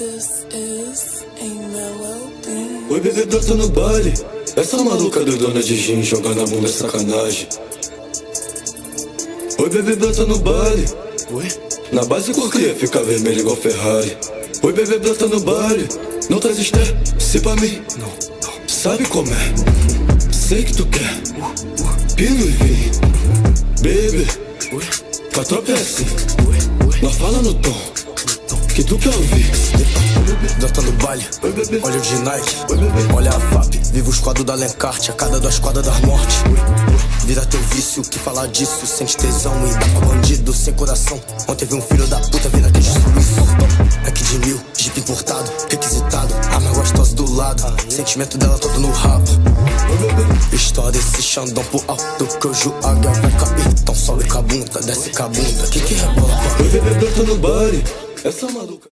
This is a mellow beat. Oi, bebê, brota no baile. Essa maluca doidona de gin jogando a bunda é sacanagem. Oi, bebê, brota no baile. Oi? Na base cor cria fica vermelho igual Ferrari. Oi, bebê, brota no baile. Não traz estresse, se pra mim. Não. Sabe como é? Sei que tu quer. Pino e vinho. Bebê, com a tropa é assim. Nós fala no tom que tu quer ouvir. Brota no baile, olha o de Nike, olha a FAP, viva o esquadro da Lencarte, a cada 2 quadras da morte. Vira teu vício, que falar disso, sente tesão e dá pra bandido sem coração. Ontem vi um filho da puta vindo aqui de suíço. Aqui de 1000, jeep importado, requisitado, arma gostosa do lado, sentimento dela todo no rabo. Estoura esse Xandão pro alto que hoje o águia vai cair. Então sobe com a bunda, desce com a bunda, que rebola pra Oi, bebê, brota no baile. Essa maluca